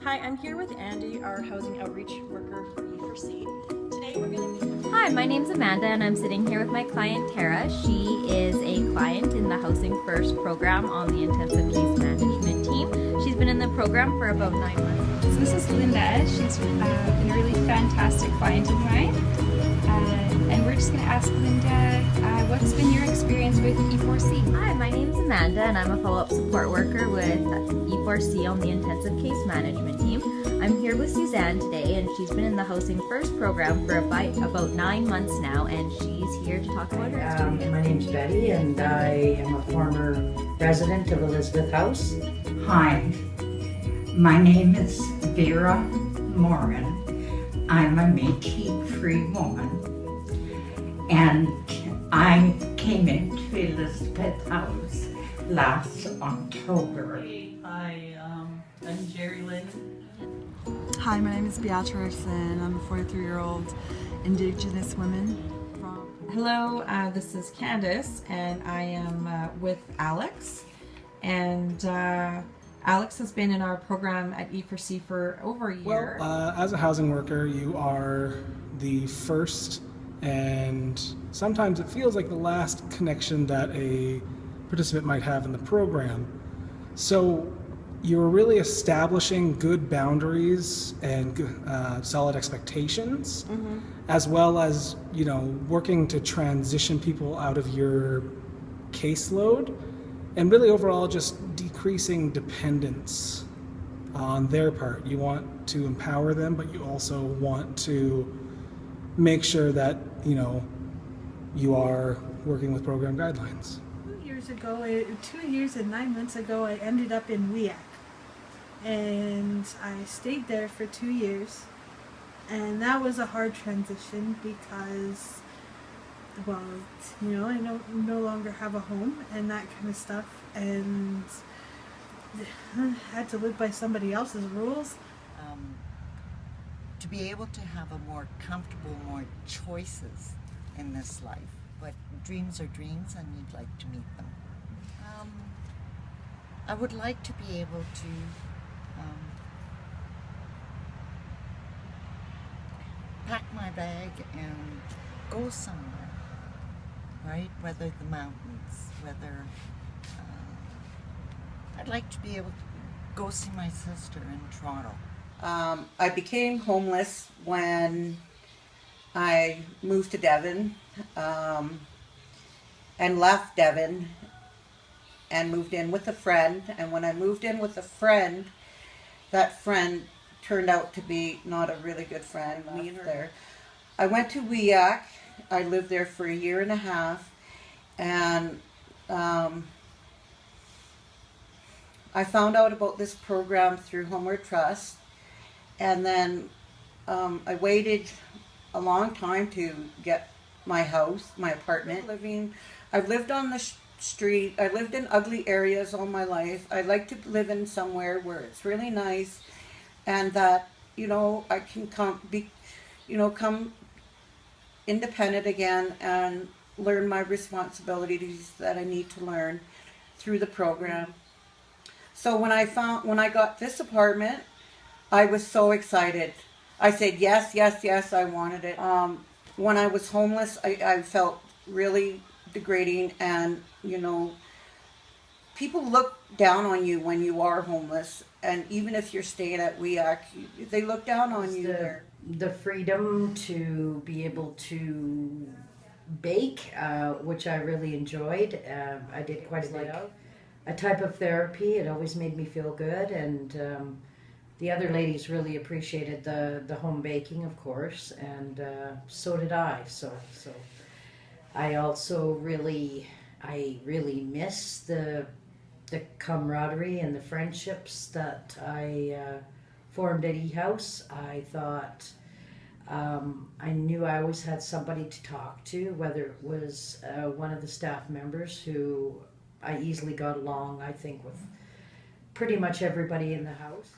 Hi, I'm here with Andy, our housing outreach worker for E4C. Today we're going to be... Hi, my name's Amanda and I'm sitting here with my client Tara. She is a client in the Housing First program on the intensive case management team. She's been in the program for about 9 months. So this is Linda. She's been a really fantastic client of mine. And we're just going to ask Linda, what's been your experience with E4C? Hi, my name's Amanda and I'm a follow-up support worker with E4C on the intensive case management team. I'm here with Suzanne today and she's been in the Housing First program for about 9 months now, and she's here to talk about her experience. My name's Betty and I am a former resident of Elizabeth House. Hi, my name is Vera Morin. I'm a Métis-Free woman, and I came into Elizabeth House last October. Hi, I'm Jerry Lynn. Hi, my name is Beatrice and I'm a 43-year-old Indigenous woman from... Hello, this is Candace and I am with Alex, and Alex has been in our program at E4C for over a year. Well, as a housing worker, you are the first and sometimes it feels like the last connection that a participant might have in the program. So you're really establishing good boundaries and solid expectations, as well as, you know, working to transition people out of your caseload, and really overall just decreasing dependence on their part. You want to empower them, but you also want to make sure that, you know, you are working with program guidelines. 2 years ago, 2 years and 9 months ago, I ended up in WEAC. And I stayed there for 2 years. And that was a hard transition because, well, you know, I no longer have a home and that kind of stuff. And I had to live by somebody else's rules. To be able to have a more comfortable, more choices in this life. But dreams are dreams and you'd like to meet them. I would like to be able to pack my bag and go somewhere, right? Whether the mountains, whether I'd like to be able to go see my sister in Toronto. I became homeless when I moved to Devon and left Devon and moved in with a friend. And when I moved in with a friend, that friend turned out to be not a really good friend. Me and her. I went to WEAC. I lived there for a year and a half, and I found out about this program through Homeward Trust. And then I waited a long time to get my house, my apartment. I've lived on the street. I lived in ugly areas all my life. I like to live in somewhere where it's really nice, and that, you know, I can come independent again and learn my responsibilities that I need to learn through the program. So when I got this apartment, I was so excited. I said yes, yes, yes, I wanted it. When I was homeless, I felt really degrading, and, you know, people look down on you when you are homeless, and even if you're staying at WEAC, they look down on you there. The freedom to be able to bake, which I really enjoyed. I did quite a bit of a type of therapy. It always made me feel good, and the other ladies really appreciated the home baking, of course, and so did I. So I also really miss the camaraderie and the friendships that I formed at E-House. I thought I knew I always had somebody to talk to, whether it was one of the staff members who I easily got along, I think, with pretty much everybody in the house.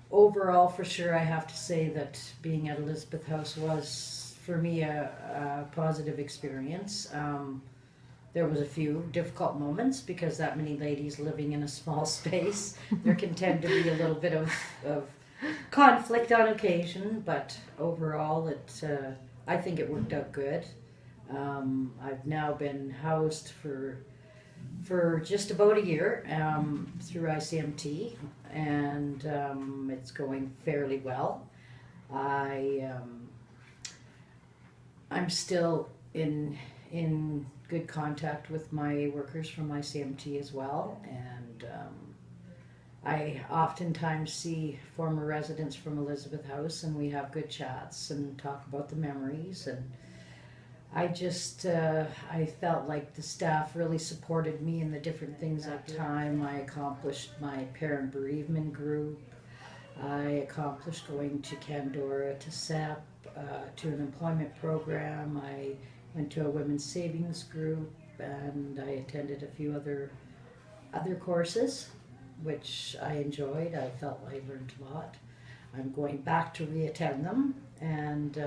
Overall, for sure, I have to say that being at Elizabeth House was, for me, a positive experience. there was a few difficult moments because that many ladies living in a small space. There can tend to be a little bit of conflict on occasion, but overall I think it worked out good. I've now been housed for just about a year through ICMT, and it's going fairly well. I'm still in good contact with my workers from ICMT as well, and I oftentimes see former residents from Elizabeth House, and we have good chats and talk about the memories. And I just I felt like the staff really supported me in the different things at the time. I accomplished my parent bereavement group. I accomplished going to Candora, to SEP, to an employment program. I went to a women's savings group, and I attended a few other courses, which I enjoyed. I felt I learned a lot. I'm going back to reattend them, and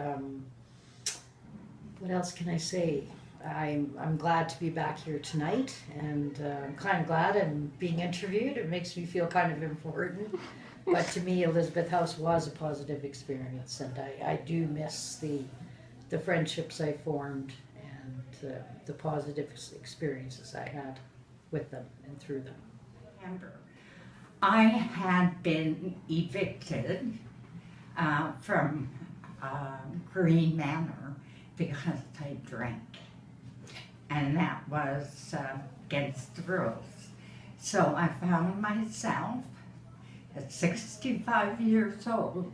what else can I say? I'm glad to be back here tonight, and I'm kind of glad I'm being interviewed. It makes me feel kind of important. But to me, Elizabeth House was a positive experience, and I do miss the friendships I formed and the positive experiences I had with them and through them. I had been evicted from Green Manor because I drank, and that was against the rules. So I found myself at 65 years old,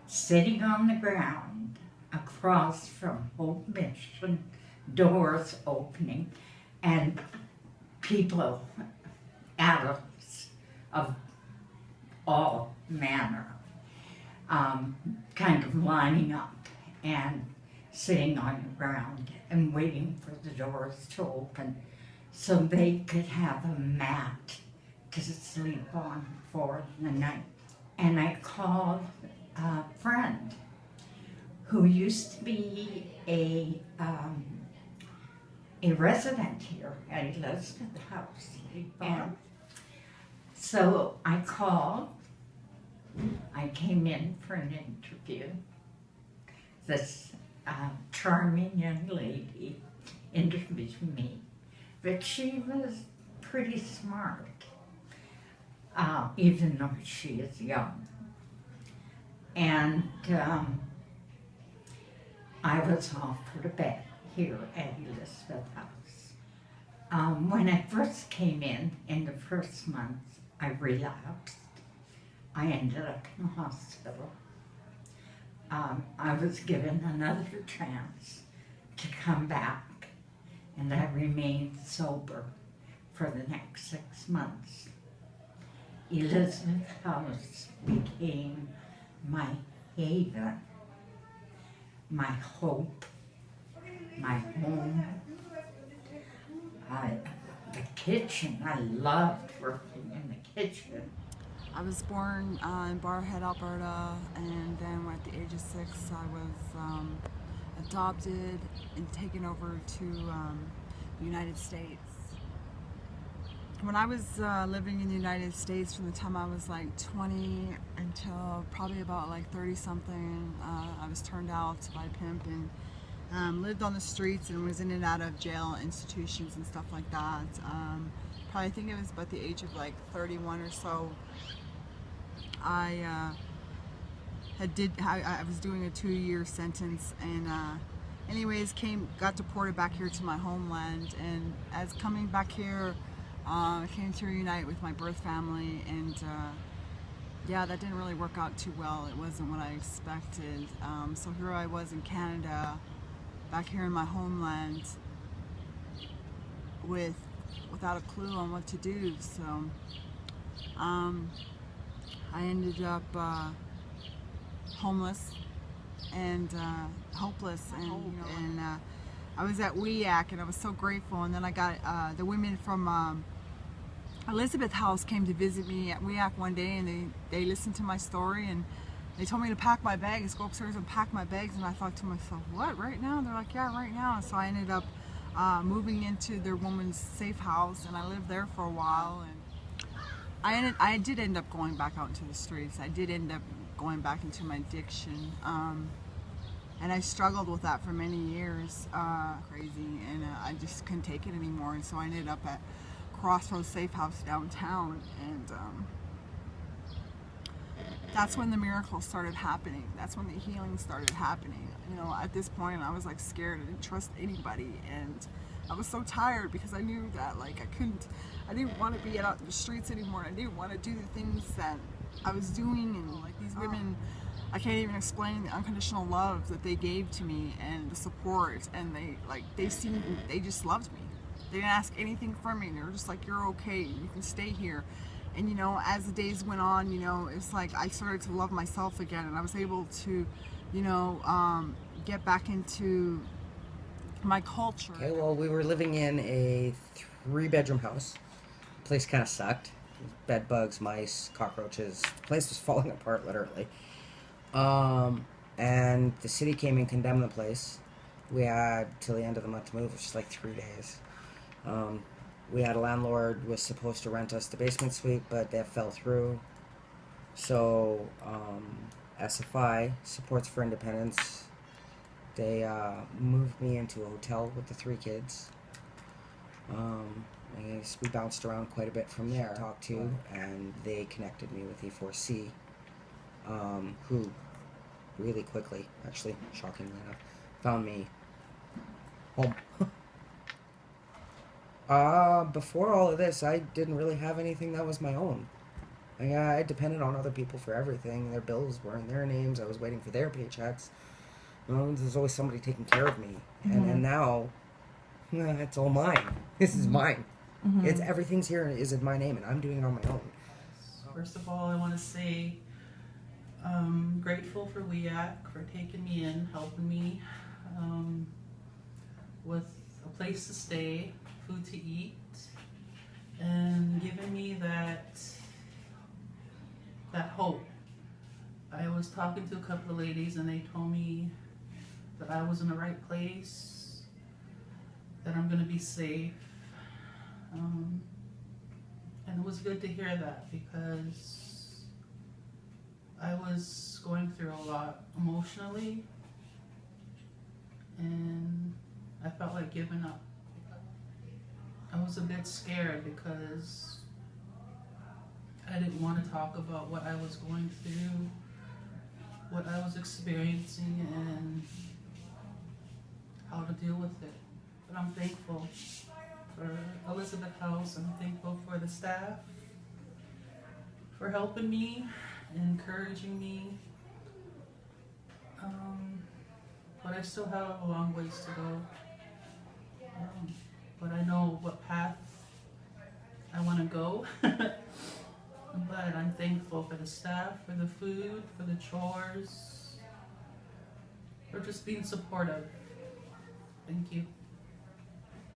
sitting on the ground across from Hope Mission, doors opening, and people, adults of all manner, kind of lining up and sitting on the ground and waiting for the doors to open so they could have a mat to sleep on for the night. And I called a friend who used to be a resident here at Elizabeth House. And so I called. I came in for an interview. This charming young lady interviewed me, but she was pretty smart, even though she is young. And I was offered a bed here at Elizabeth House. When I first came in the first month, I relapsed. I ended up in the hospital. I was given another chance to come back, and I remained sober for the next 6 months. Elizabeth House became my haven, my hope, my home. The kitchen, I loved working in the kitchen. I was born in Barrhead, Alberta, and then at the age of 6 I was adopted and taken over to the United States. When I was living in the United States, from the time I was like 20 until probably about like 30 something, I was turned out by a pimp and lived on the streets and was in and out of jail institutions and stuff like that. Probably I think it was about the age of like 31 or so. I was doing a 2-year sentence, and anyways got deported back here to my homeland, and as coming back here, I came to reunite with my birth family, and yeah, that didn't really work out too well. It wasn't what I expected. So here I was in Canada, back here in my homeland, without a clue on what to do. So I ended up homeless and hopeless, and I was at WEAC, and I was so grateful. And then I got the women from Elizabeth House came to visit me at WEAC one day, and they listened to my story, and they told me to pack my bags, go upstairs and pack my bags. And I thought to myself, what, right now? And they're like, yeah, right now. And so I ended up moving into their woman's safe house, and I lived there for a while. And I did end up going back out into the streets. I did end up going back into my addiction. And I struggled with that for many years, crazy, and I just couldn't take it anymore. And so I ended up at Crossroads Safe House downtown, and that's when the miracles started happening. That's when the healing started happening. You know, at this point, I was like scared. I didn't trust anybody, and I was so tired because I knew that like I didn't want to be out in the streets anymore. I didn't want to do the things that I was doing, and like these women, I can't even explain the unconditional love that they gave to me and the support, and they just loved me. They didn't ask anything from me. They were just like, you're okay, you can stay here. And you know, as the days went on, you know, it's like I started to love myself again, and I was able to, you know, get back into my culture. Okay, well, we were living in a 3-bedroom house. The place kind of sucked. Bed bugs, mice, cockroaches. The place was falling apart, literally. And the city came and condemned the place. We had till the end of the month to move, which is like 3 days. We had a landlord was supposed to rent us the basement suite, but that fell through. So SFI, Supports for Independence, they moved me into a hotel with the 3 kids. I guess we bounced around quite a bit from there, talked to, and they connected me with E4C, who really quickly, actually, shockingly enough, found me home. Before all of this, I didn't really have anything that was my own. I depended on other people for everything. Their bills were in their names. I was waiting for their paychecks. You know, there's always somebody taking care of me. Mm-hmm. And now, it's all mine. This is mine. Mm-hmm. It's everything's here is in my name, and I'm doing it on my own. First of all, I want to say grateful for WEAC for taking me in, helping me with a place to stay, food to eat, and giving me that hope. I was talking to a couple of ladies, and they told me that I was in the right place, that I'm going to be safe. And it was good to hear that, because I was going through a lot emotionally, and I felt like giving up. I was a bit scared because I didn't want to talk about what I was going through, what I was experiencing, and how to deal with it. But I'm thankful for Elizabeth House. I'm thankful for the staff for helping me, encouraging me. But I still have a long ways to go. But I know what path I want to go. But I'm thankful for the staff, for the food, for the chores, for just being supportive. Thank you.